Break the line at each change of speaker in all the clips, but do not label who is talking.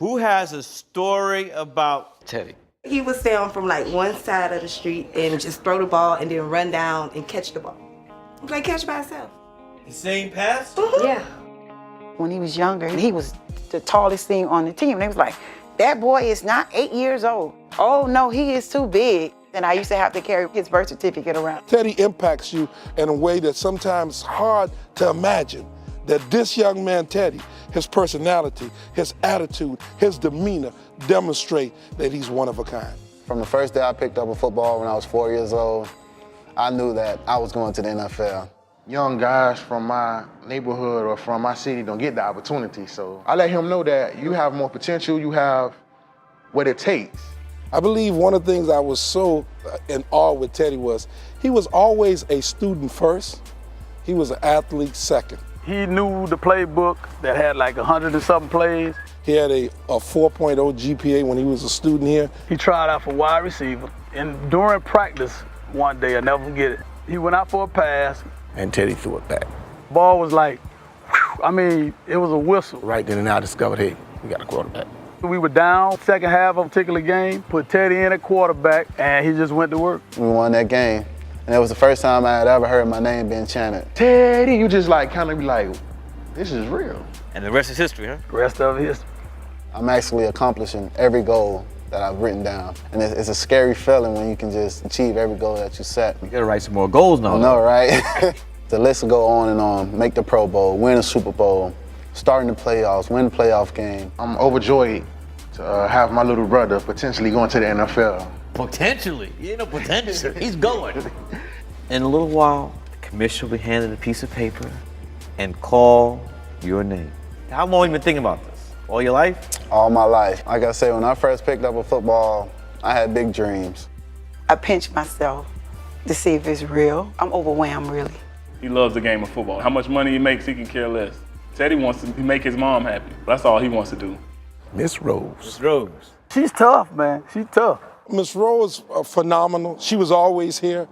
Who has a story about Teddy?
He would stay on from like one side of the street and just throw the ball and then run down and catch the ball. Play catch by himself.
The same pass?
Yeah.
When he was younger, he was the tallest thing on the team. They was like, that boy is not 8 years old. Oh no, he is too big. And I used to have to carry his birth certificate around.
Teddy impacts you in a way that's sometimes hard to imagine. That this young man, Teddy, his personality, his attitude, his demeanor demonstrate that he's one of a kind.
From the first day I picked up a football when I was 4 years old, I knew that I was going to the NFL.
Young guys from my neighborhood or from my city don't get the opportunity, so I let him know that you have more potential, you have what it takes.
I believe one of the things I was so in awe with Teddy was he was always a student first, he was an athlete second.
He knew the playbook that had like 100 and something plays.
He had a 4.0 GPA when he was a student here.
He tried out for wide receiver, and during practice one day, I'll never forget it, he went out for a pass,
and Teddy threw it back.
Ball was like, whew, I mean, it was a whistle.
Right then and I discovered, hey, we got a quarterback.
We were down second half of a particular game, put Teddy in at quarterback, and he just went to work.
We won that game, and it was the first time I had ever heard my name being chanted.
Teddy, you just like kind of be like, this is real.
And the rest is history, huh?
The rest of it is.
I'm actually accomplishing every goal that I've written down. And it's a scary feeling when you can just achieve every goal that you set.
You gotta write some more goals now.
I know, right? The list will go on and on. Make the Pro Bowl, win a Super Bowl, start in the playoffs, win the playoff game.
I'm overjoyed to have my little brother potentially going to the NFL.
Potentially? He ain't no potential. He's going. In a little while, the commissioner will be handed a piece of paper and call your name. How long have you been thinking about this? All your life?
All my life. Like I said, when I first picked up a football, I had big dreams.
I pinch myself to see if it's real. I'm overwhelmed, really.
He loves the game of football. How much money he makes, he can care less. Teddy wants to make his mom happy. That's all he wants to do.
Miss Rose.
Miss Rose.
She's tough, man. She's tough.
Miss Rose was phenomenal. She was always here.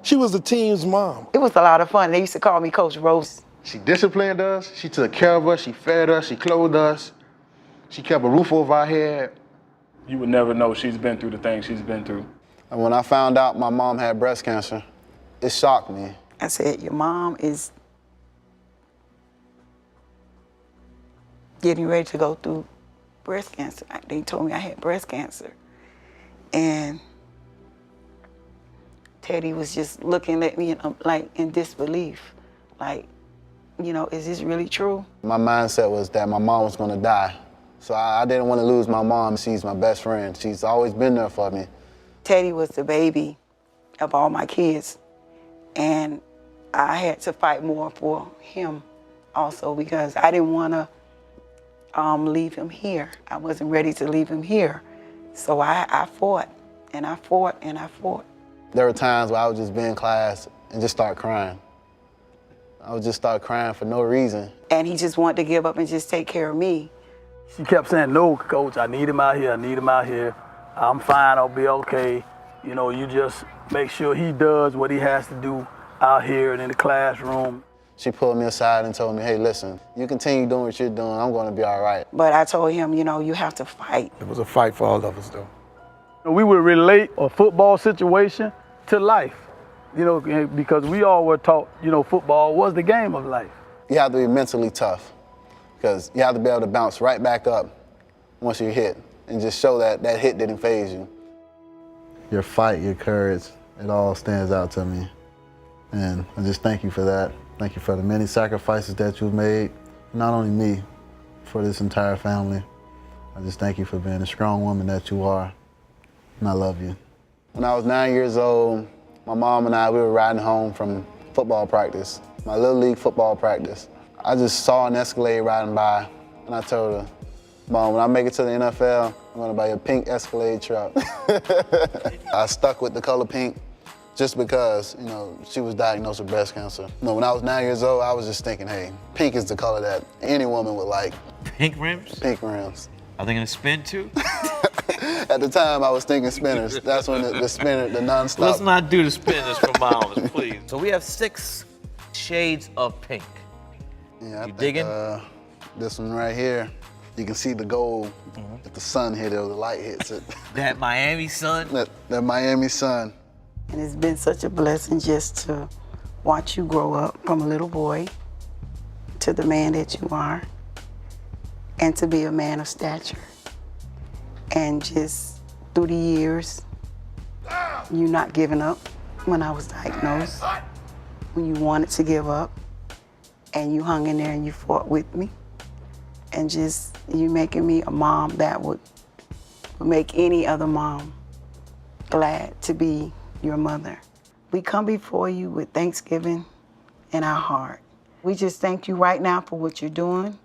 She was the team's mom.
It was a lot of fun. They used to call me Coach Rose.
She disciplined us, she took care of us, she fed us, she clothed us, she kept a roof over our head.
You would never know she's been through the things she's been through.
And when I found out my mom had breast cancer, it shocked me.
I said, your mom is getting ready to go through breast cancer. They told me I had breast cancer. And Teddy was just looking at me like in disbelief. Like, you know, is this really true?
My mindset was that my mom was gonna die. So I didn't want to lose my mom. She's my best friend. She's always been there for me.
Teddy was the baby of all my kids. And I had to fight more for him also because I didn't want to leave him here. I wasn't ready to leave him here. So I fought, and I fought, and I fought.
There were times where I would just be in class and just start crying. I would just start crying for no reason.
And he just wanted to give up and just take care of me.
She kept saying, no, Coach, I need him out here, I need him out here. I'm fine, I'll be okay. You know, you just make sure he does what he has to do out here and in the classroom.
She pulled me aside and told me, hey, listen, you continue doing what you're doing, I'm gonna be all right.
But I told him, you know, you have to fight.
It was a fight for all of us, though.
We would relate a football situation to life, you know, because we all were taught, you know, football was the game of life.
You have to be mentally tough because you have to be able to bounce right back up once you hit and just show that that hit didn't faze you. Your fight, your courage, it all stands out to me. And I just thank you for that. Thank you for the many sacrifices that you've made, not only me, for this entire family. I just thank you for being the strong woman that you are, and I love you. When I was 9 years old, my mom and I, we were riding home from football practice, my Little League football practice. I just saw an Escalade riding by, and I told her, Mom, when I make it to the NFL, I'm gonna buy you a pink Escalade truck. I stuck with the color pink just because, you know, she was diagnosed with breast cancer. You know, when I was 9 years old, I was just thinking, hey, pink is the color that any woman would like.
Pink rims?
Pink rims.
Are they gonna spin too?
At the time, I was thinking spinners. That's when the spinner, the nonstop.
Let's not do the spinners for moms, please. So we have 6 shades of pink.
Yeah, I
You
think,
digging?
this one right here, You can see the gold if the sun hit it or the light hits it.
That Miami sun.
That Miami sun.
And it's been such a blessing just to watch you grow up from a little boy to the man that you are, and to be a man of stature. And just through the years, you not giving up when I was diagnosed, when you wanted to give up, and you hung in there and you fought with me. And just you making me a mom that would make any other mom glad to be your mother. We come before you with thanksgiving in our heart. We just thank you right now for what you're doing.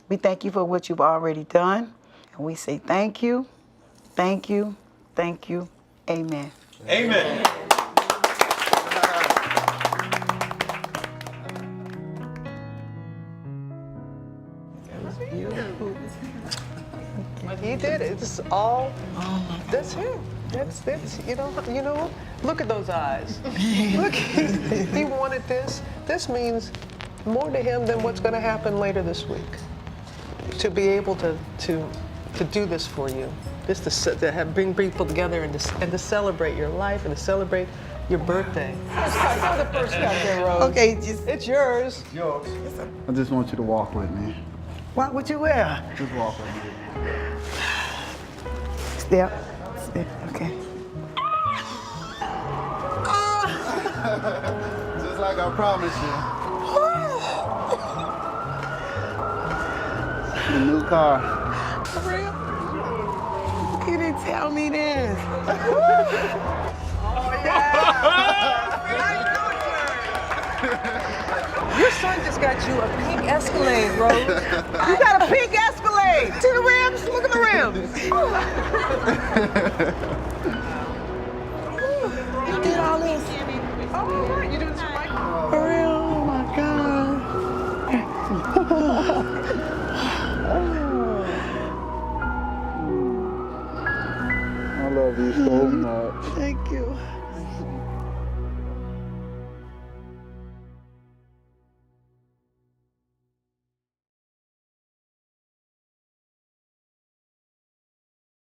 We thank you for what you've already done. And we say thank you, thank you, thank you. Amen.
Amen.
He did it. It's all. That's him. That's you know. Look at those eyes. Look, he wanted this. This means more to him than what's going to happen later this week. To be able to do this for you, just to bring people together and to celebrate your life and to celebrate your birthday. Throw the purse back there, Rose.
Okay,
It's yours.
I just want you to walk with me.
what would you wear?
Just walk with me.
Step, okay.
Just like I promised you. The new car.
For real? You didn't tell me this.
Your son just got you a pink Escalade, Rose.
You got a pink Escalade. See the rims? Look at the rims. You did all this.
Oh, you doing some like
For real? Oh my God.
I love you so much.
Thank you.